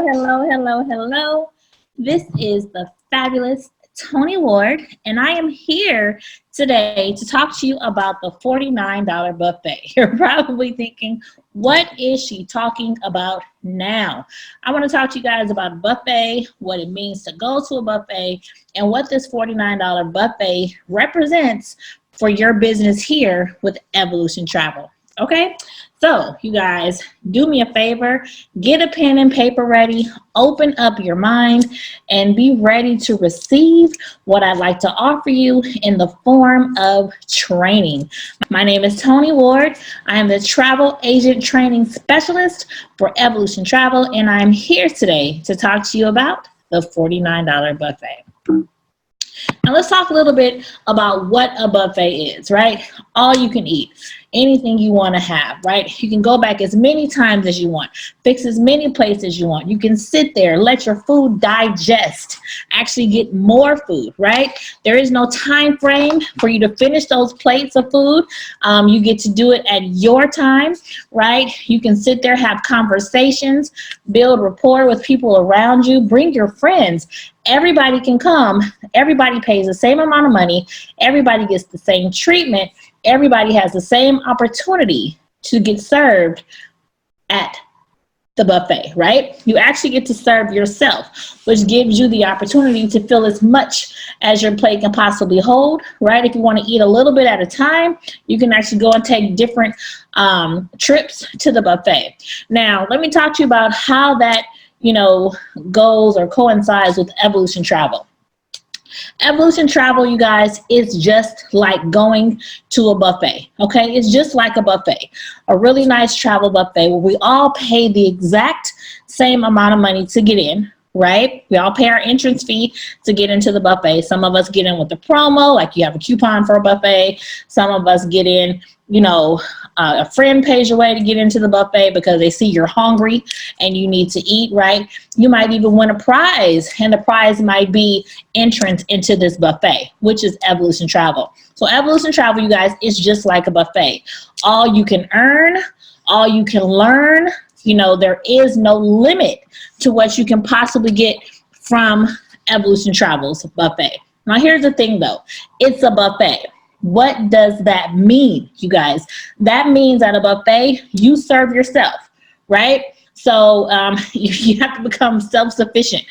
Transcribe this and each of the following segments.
hello. This is the fabulous Toni Ward, and I am here today to talk to you about the $49 buffet. You're probably thinking, what is she talking about now? I want to talk to you guys about a buffet, what it means to go to a buffet, and what this $49 buffet represents for your business here with Evolution Travel. Okay, so you guys, do me a favor, get a pen and paper ready, open up your mind, and be ready to receive what I'd like to offer you in the form of training. My name is Toni Ward. I am the Travel Agent Training Specialist for Evolution Travel, and I'm here today to talk to you about the $49 buffet. Now let's talk a little bit about what a buffet is, right? All you can eat, anything you want to have, right? You can go back as many times as you want, fix as many plates as you want. You can sit there, let your food digest, actually get more food, right? There is no time frame for you to finish those plates of food. You get to do it at your time, right? You can sit there, have conversations, build rapport with people around you, bring your friends. Everybody can come. Everybody pays the same amount of money. Everybody gets the same treatment. Everybody has the same opportunity to get served at the buffet, right? You actually get to serve yourself, which gives you the opportunity to fill as much as your plate can possibly hold, right? If you want to eat a little bit at a time, you can actually go and take different trips to the buffet. Now, let me talk to you about how that goes or coincides with Evolution Travel. Evolution Travel, you guys, is just like going to a buffet, okay? It's just like a buffet, a really nice travel buffet where we all pay the exact same amount of money to get in, right? We all pay our entrance fee to get into the buffet. Some of us get in with the promo, like you have a coupon for a buffet. Some of us get in, a friend pays your way to get into the buffet because they see you're hungry and you need to eat, right? You might even win a prize, and the prize might be entrance into this buffet, which is Evolution Travel. So Evolution Travel, you guys, is just like a buffet. All you can earn, all you can learn, there is no limit to what you can possibly get from Evolution Travel's buffet. Now, here's the thing, though. It's a buffet. What does that mean, you guys? That means at a buffet, you serve yourself, right? So you have to become self-sufficient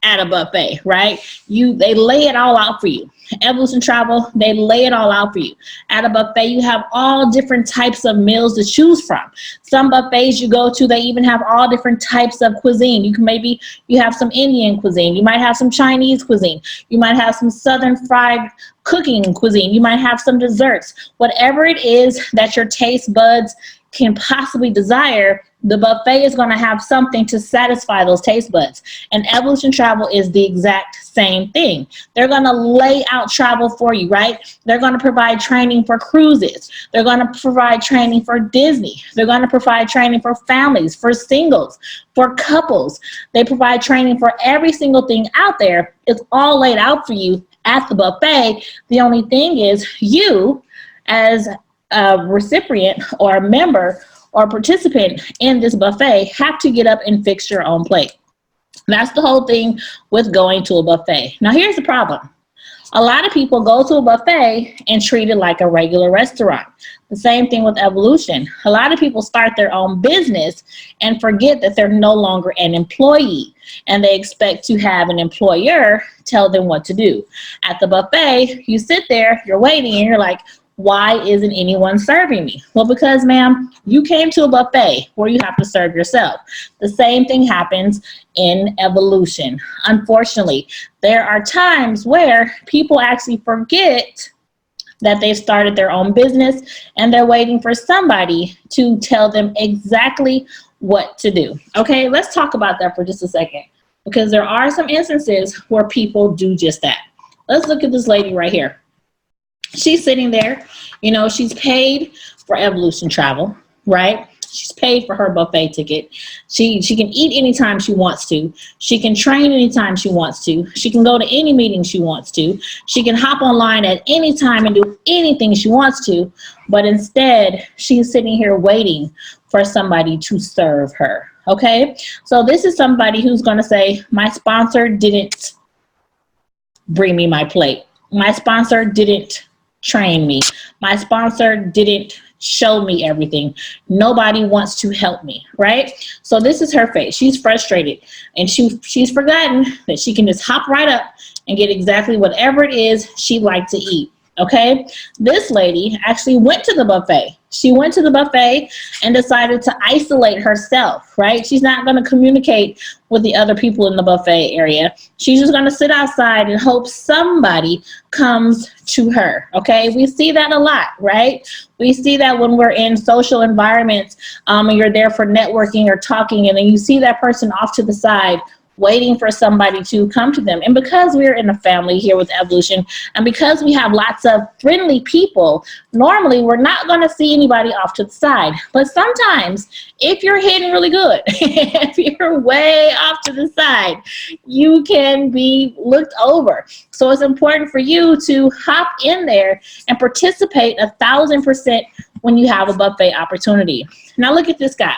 at a buffet, right? They lay it all out for you. Evolution Travel, they lay it all out for you. At a buffet, you have all different types of meals to choose from. Some buffets you go to, they even have all different types of cuisine. You have some Indian cuisine. You might have some Chinese cuisine. You might have some Southern fried cooking cuisine. You might have some desserts. Whatever it is that your taste buds can possibly desire, the buffet is going to have something to satisfy those taste buds. And Evolution Travel is the exact same thing. They're going to lay out travel for you, right? They're going to provide training for cruises. They're going to provide training for Disney. They're going to provide training for families, for singles, for couples. They provide training for every single thing out there. It's all laid out for you at the buffet. The only thing is you, as a recipient or a member or participant in this buffet, have to get up and fix your own plate. That's the whole thing with going to a buffet. Now, here's the problem. A lot of people go to a buffet and treat it like a regular restaurant. The same thing with Evolution. A lot of people start their own business and forget that they're no longer an employee, and they expect to have an employer tell them what to do. At the buffet, you sit there, you're waiting, and you're like, why isn't anyone serving me? Well, because, ma'am, you came to a buffet where you have to serve yourself. The same thing happens in Evolution. Unfortunately, there are times where people actually forget that they've started their own business and they're waiting for somebody to tell them exactly what to do. Okay, let's talk about that for just a second, because there are some instances where people do just that. Let's look at this lady right here. She's sitting there, she's paid for Evolution Travel, right? She's paid for her buffet ticket. She can eat anytime she wants to. She can train anytime she wants to. She can go to any meeting she wants to. She can hop online at any time and do anything she wants to. But instead, she's sitting here waiting for somebody to serve her. Okay, so this is somebody who's going to say, my sponsor didn't bring me my plate. My sponsor didn't train me. My sponsor didn't show me everything. Nobody wants to help me, right? So this is her face. She's frustrated, and she's forgotten that she can just hop right up and get exactly whatever it is she'd like to eat. Okay, this lady actually went to the buffet. She went to the buffet and decided to isolate herself, right? She's not going to communicate with the other people in the buffet area. She's just going to sit outside and hope somebody comes to her. Okay, we see that a lot, right? We see that when we're in social environments, and you're there for networking or talking, and then you see that person off to the side waiting for somebody to come to them. And because we're in a family here with Evolution, and because we have lots of friendly people, normally we're not going to see anybody off to the side. But sometimes if you're hidden really good, if you're way off to the side, you can be looked over. So it's important for you to hop in there and participate 1,000% when you have a buffet opportunity. Now look at this guy.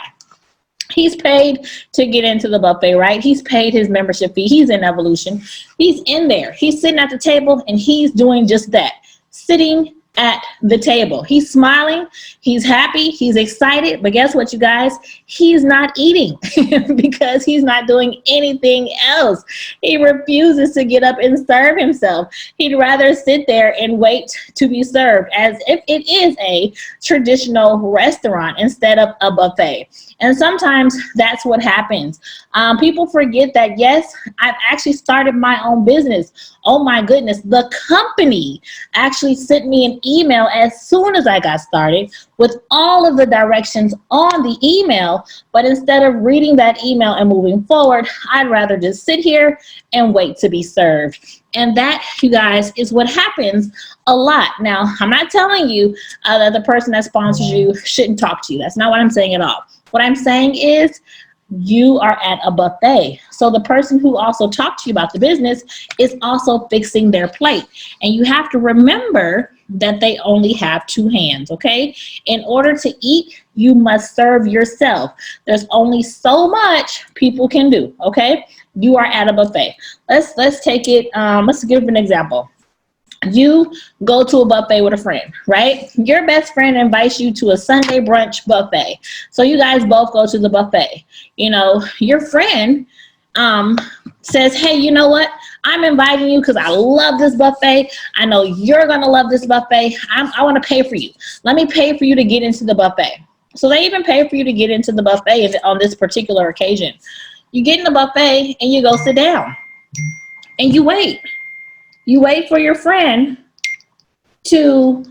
He's paid to get into the buffet, right? He's paid his membership fee. He's in Evolution. He's in there. He's sitting at the table, and he's doing just that, sitting at the table. He's smiling. He's happy. He's excited. But guess what, you guys? He's not eating because he's not doing anything else. He refuses to get up and serve himself. He'd rather sit there and wait to be served, as if it is a traditional restaurant instead of a buffet. And sometimes that's what happens. People forget that, yes, I've actually started my own business. Oh my goodness, the company actually sent me an email as soon as I got started with all of the directions on the email. But instead of reading that email and moving forward, I'd rather just sit here and wait to be served. And that, you guys, is what happens a lot. Now, I'm not telling you that the person that sponsors you shouldn't talk to you. That's not what I'm saying at all. What I'm saying is you are at a buffet. So the person who also talked to you about the business is also fixing their plate. And you have to remember that they only have two hands, okay? In order to eat, you must serve yourself. There's only so much people can do, okay? You are at a buffet. Let's take it, let's give an example. You go to a buffet with a friend, right? Your best friend invites you to a Sunday brunch buffet. So you guys both go to the buffet. You know, your friend says, hey, you know what? I'm inviting you because I love this buffet. I know you're going to love this buffet. I want to pay for you. Let me pay for you to get into the buffet. So they even pay for you to get into the buffet on this particular occasion. You get in the buffet and you go sit down and you wait. You wait for your friend to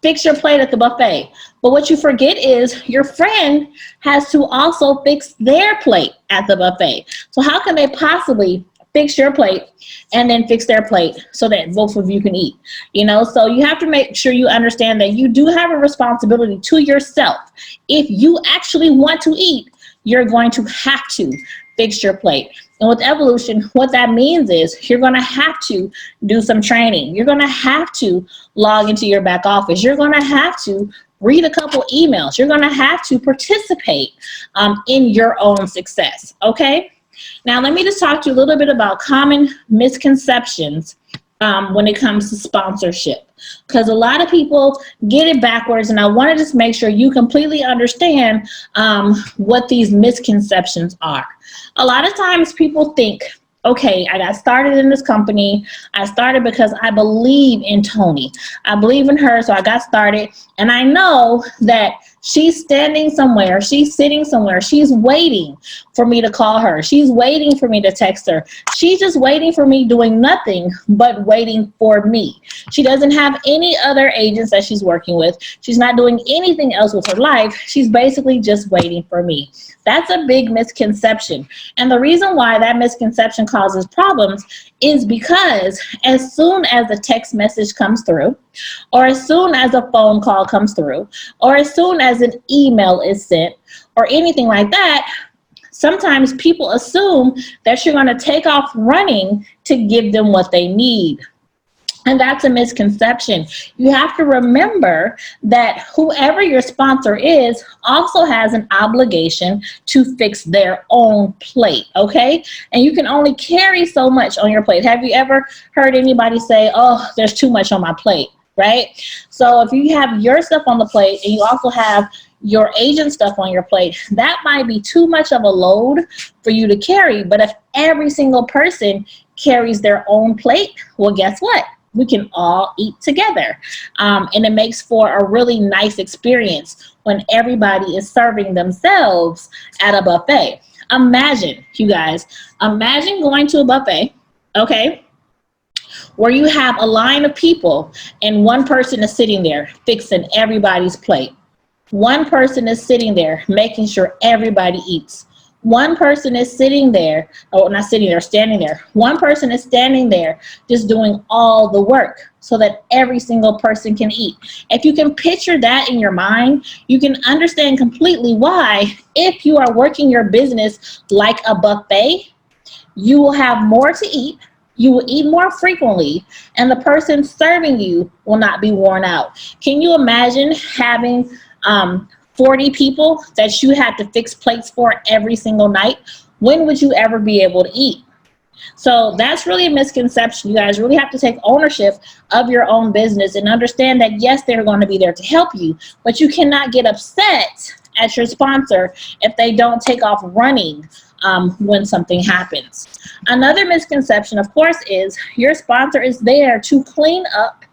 fix your plate at the buffet. But what you forget is your friend has to also fix their plate at the buffet. So how can they possibly fix your plate and then fix their plate so that both of you can eat? You know, so you have to make sure you understand that you do have a responsibility to yourself. If you actually want to eat, you're going to have to fix your plate. And with Evolution, what that means is you're going to have to do some training. You're going to have to log into your back office. You're going to have to read a couple emails. You're going to have to participate in your own success. Okay? Now, let me just talk to you a little bit about common misconceptions when it comes to sponsorship, because a lot of people get it backwards, and I want to just make sure you completely understand what these misconceptions are. A lot of times people think, okay, I got started in this company. I started because I believe in Toni. I believe in her, so I got started, and I know that she's standing somewhere, she's sitting somewhere, she's waiting for me to call her, she's waiting for me to text her, she's just waiting for me, doing nothing but waiting for me. She doesn't have any other agents that she's working with. She's not doing anything else with her life. She's basically just waiting for me. That's a big misconception. And the reason why that misconception causes problems is because as soon as a text message comes through, or as soon as a phone call comes through, or as soon as an email is sent, or anything like that, sometimes people assume that you're going to take off running to give them what they need. And that's a misconception. You have to remember that whoever your sponsor is also has an obligation to fix their own plate, okay? And you can only carry so much on your plate. Have you ever heard anybody say, oh, there's too much on my plate, right? So if you have your stuff on the plate and you also have your agent stuff on your plate, that might be too much of a load for you to carry. But if every single person carries their own plate, well, guess what? We can all eat together. And it makes for a really nice experience when everybody is serving themselves at a buffet. Imagine, you guys, imagine going to a buffet, okay, where you have a line of people and one person is sitting there fixing everybody's plate. One person is sitting there making sure everybody eats. One person is sitting there, or not sitting there, standing there. One person is standing there just doing all the work so that every single person can eat. If you can picture that in your mind, you can understand completely why, if you are working your business like a buffet, you will have more to eat, you will eat more frequently, and the person serving you will not be worn out. Can you imagine having 40 people that you had to fix plates for every single night? When would you ever be able to eat? So that's really a misconception. You guys really have to take ownership of your own business and understand that, yes, they're going to be there to help you, but you cannot get upset at your sponsor if they don't take off running when something happens. Another misconception, of course, is your sponsor is there to clean up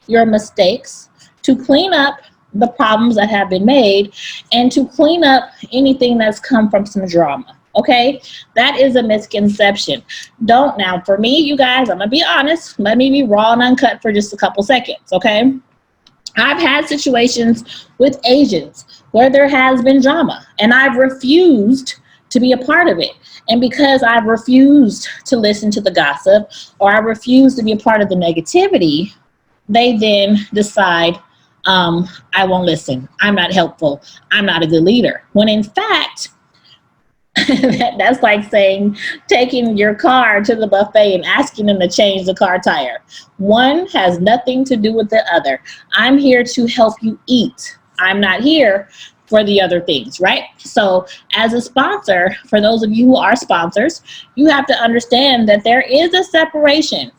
your mistakes, to clean up the problems that have been made, and to clean up anything that's come from some drama. Okay, that is a misconception. Now, for me, you guys, I'm gonna be honest. Let me be raw and uncut for just a couple seconds. Okay, I've had situations with agents where there has been drama, and I've refused to be a part of it. And because I've refused to listen to the gossip, or I refuse to be a part of the negativity, they then decide, I won't listen. I'm not helpful. I'm not a good leader. When in fact, that's like saying taking your car to the buffet and asking them to change the car tire. One has nothing to do with the other. I'm here to help you eat. I'm not here for the other things, right? So as a sponsor, for those of you who are sponsors, you have to understand that there is a separation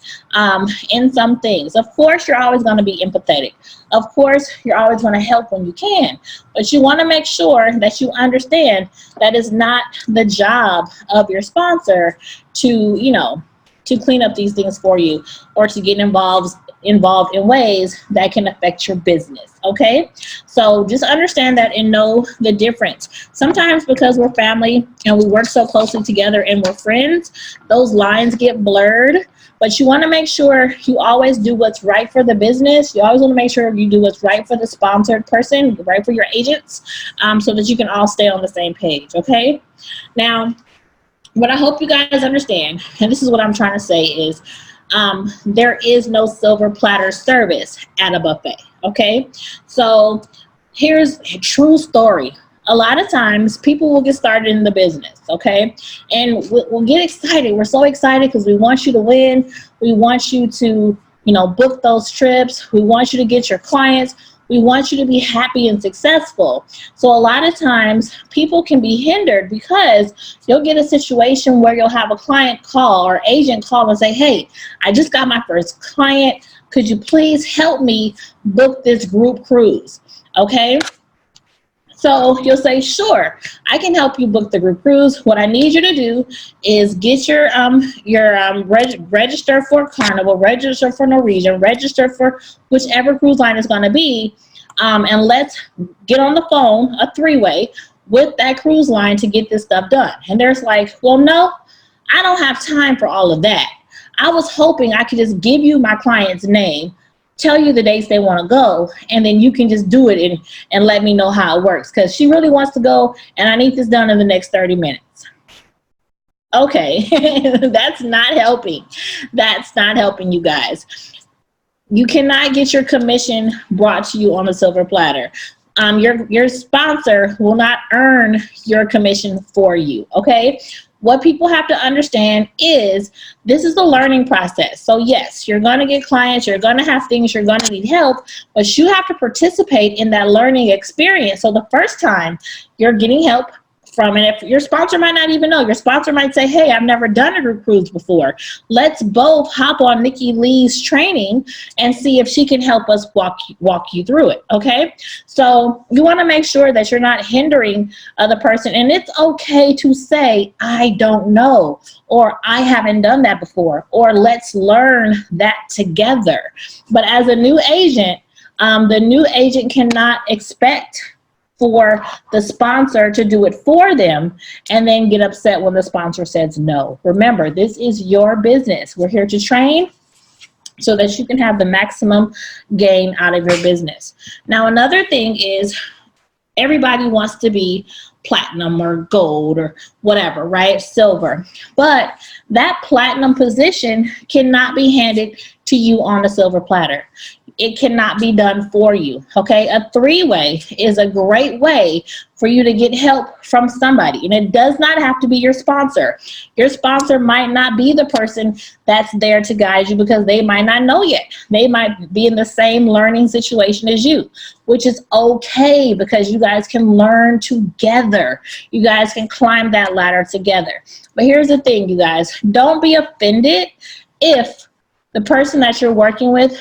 in some things. Of course, you're always going to be empathetic. Of course, you're always going to help when you can, but you want to make sure that you understand that it's not the job of your sponsor to, to clean up these things for you or to get involved in ways that can affect your business. Okay, so just understand that and know the difference. Sometimes because we're family and we work so closely together and we're friends, those lines get blurred. But you want to make sure you always do what's right for the business. You always want to make sure you do what's right for the sponsored person, right for your agents, so that you can all stay on the same page. Okay, now what I hope you guys understand, and this is what I'm trying to say, is there is no silver platter service at a buffet. Okay, so here's a true story. A lot of times people will get started in the business, okay, and we'll get excited. We're so excited because we want you to win. We want you to, book those trips. We want you to get your clients. We want you to be happy and successful. So a lot of times people can be hindered because you'll get a situation where you'll have a client call or agent call and say, hey, I just got my first client. Could you please help me book this group cruise? Okay. So you'll say, sure, I can help you book the group cruise. What I need you to do is get your register for Carnival, register for Norwegian, register for whichever cruise line is going to be, and let's get on the phone, a three-way, with that cruise line to get this stuff done. And there's like, well, no, I don't have time for all of that. I was hoping I could just give you my client's name, tell you the dates they want to go, and then you can just do it and let me know how it works, because she really wants to go and I need this done in the next 30 minutes. Okay, that's not helping. That's not helping, you guys. You cannot get your commission brought to you on a silver platter. Your sponsor will not earn your commission for you, okay? what people have to understand is this is a learning process. So yes, you're going to get clients, you're going to have things, you're going to need help, but you have to participate in that learning experience. So the first time you're getting help from, and if your sponsor might not even know, your sponsor might say, hey, I've never done a group cruise before. Let's both hop on Nikki Lee's training and see if she can help us walk you through it. Okay. So you want to make sure that you're not hindering the person. And it's okay to say, I don't know, or I haven't done that before, or let's learn that together. But as a new agent, the new agent cannot expect for the sponsor to do it for them and then get upset when the sponsor says no. Remember, this is your business. We're here to train so that you can have the maximum gain out of your business. Now, another thing is everybody wants to be platinum or gold or whatever, right? Silver. But that platinum position cannot be handed to you on a silver platter. It cannot be done for you, okay? A three-way is a great way for you to get help from somebody, and it does not have to be your sponsor. Your sponsor might not be the person that's there to guide you because they might not know yet. They might be in the same learning situation as you, which is okay because you guys can learn together. You guys can climb that ladder together. But here's the thing, you guys, don't be offended if the person that you're working with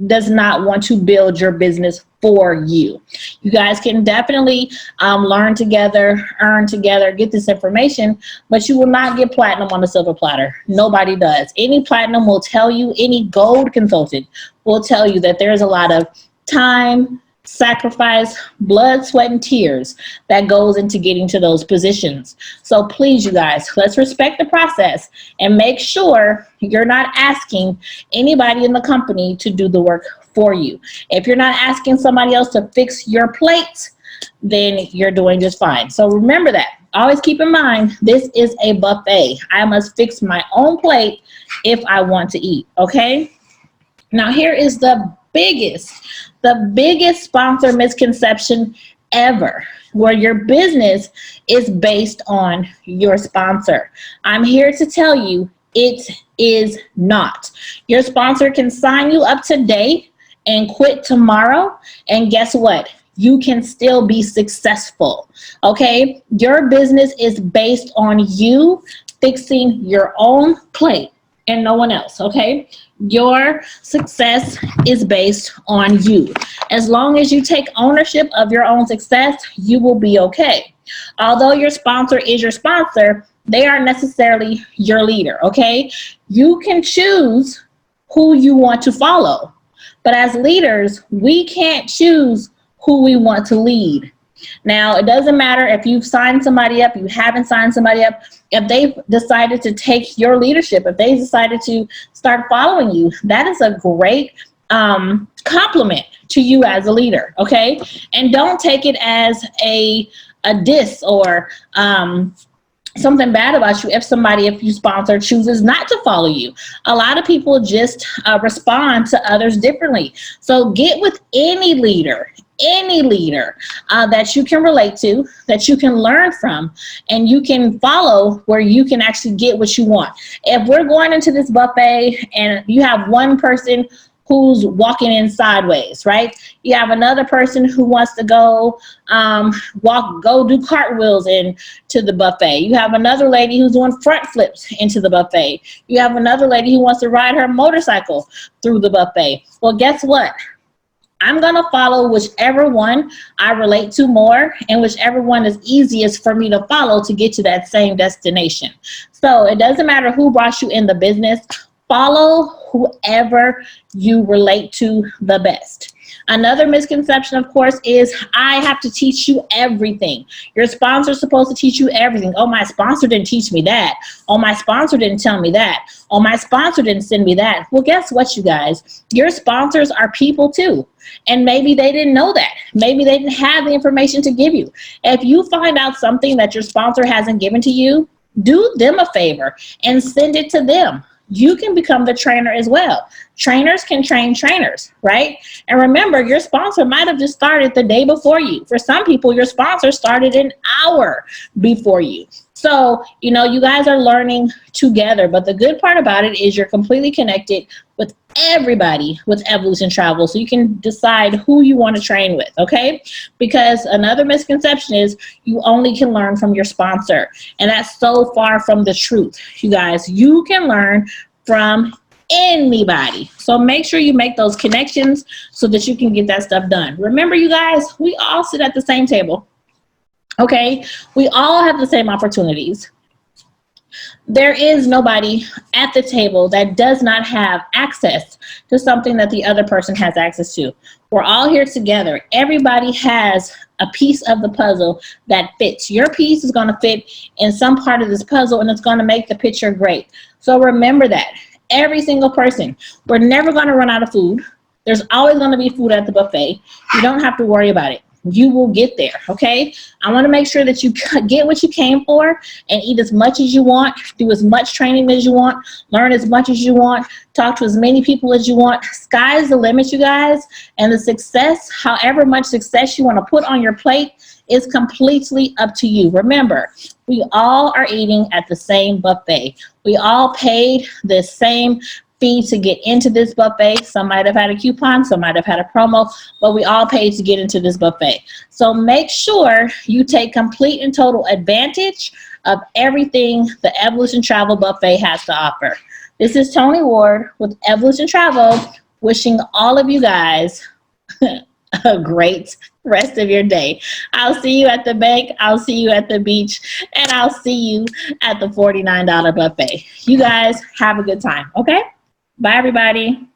does not want to build your business for you. You guys can definitely learn together, earn together, get this information, but you will not get platinum on a silver platter. Nobody does. Any platinum will tell you, any gold consultant will tell you that there's a lot of time, sacrifice, blood, sweat, and tears that goes into getting to those positions. So please, you guys, let's respect the process and make sure you're not asking anybody in the company to do the work for you. If you're not asking somebody else to fix your plate, then you're doing just fine. So remember that. Always keep in mind, this is a buffet. I must fix my own plate if I want to eat, okay? Now here is the biggest sponsor misconception ever, where your business is based on your sponsor. I'm here to tell you it is not. Your sponsor can sign you up today and quit tomorrow, and guess what? You can still be successful, okay? Your business is based on you fixing your own plate and no one else, okay? Your success is based on you. As long as you take ownership of your own success, you will be okay. Although your sponsor is your sponsor, they aren't necessarily your leader, okay? You can choose who you want to follow. But as leaders, we can't choose who we want to lead. Now, it doesn't matter if you've signed somebody up, you haven't signed somebody up. If they've decided to take your leadership, if they decided to start following you, that is a great compliment to you as a leader, okay? And don't take it as a diss or something bad about you if you sponsor chooses not to follow you. A lot of people just respond to others differently. So get with any leader that you can relate to, that you can learn from, and you can follow where you can actually get what you want. If we're going into this buffet and you have one person who's walking in sideways, right? You have another person who wants to go do cartwheels into the buffet. You have another lady who's doing front flips into the buffet. You have another lady who wants to ride her motorcycle through the buffet. Well, guess what? I'm going to follow whichever one I relate to more and whichever one is easiest for me to follow to get to that same destination. So it doesn't matter who brought you in the business. Follow whoever you relate to the best. Another misconception, of course, is I have to teach you everything. Your sponsor is supposed to teach you everything. Oh, my sponsor didn't teach me that. Oh, my sponsor didn't tell me that. Oh, my sponsor didn't send me that. Well, guess what, you guys? Your sponsors are people too. And maybe they didn't know that. Maybe they didn't have the information to give you. If you find out something that your sponsor hasn't given to you, do them a favor and send it to them. You can become the trainer as well. Trainers can train trainers, right? And remember, your sponsor might have just started the day before you. For some people, your sponsor started an hour before you. So, you know, you guys are learning together, but the good part about it is you're completely connected with everybody with Evolution Travel, so you can decide who you want to train with, okay? Because another misconception is you only can learn from your sponsor, and that's so far from the truth. You guys, you can learn from anybody. So make sure you make those connections so that you can get that stuff done. Remember, you guys, we all sit at the same table, okay? We all have the same opportunities. There is nobody at the table that does not have access to something that the other person has access to. We're all here together. Everybody has a piece of the puzzle that fits. Your piece is going to fit in some part of this puzzle, and it's going to make the picture great. So remember that. Every single person. We're never going to run out of food. There's always going to be food at the buffet. You don't have to worry about it. You will get there, okay? I want to make sure that you get what you came for and eat as much as you want, do as much training as you want, learn as much as you want, talk to as many people as you want. Sky's the limit, you guys, and the success, however much success you want to put on your plate, is completely up to you. Remember, we all are eating at the same buffet. We all paid the same fee to get into this buffet. Some might have had a coupon, some might have had a promo, but we all paid to get into this buffet. So make sure you take complete and total advantage of everything the Evolution Travel Buffet has to offer. This is Toni Ward with Evolution Travel, wishing all of you guys a great rest of your day. I'll see you at the bank, I'll see you at the beach, and I'll see you at the $49 buffet. You guys have a good time, okay? Bye, everybody.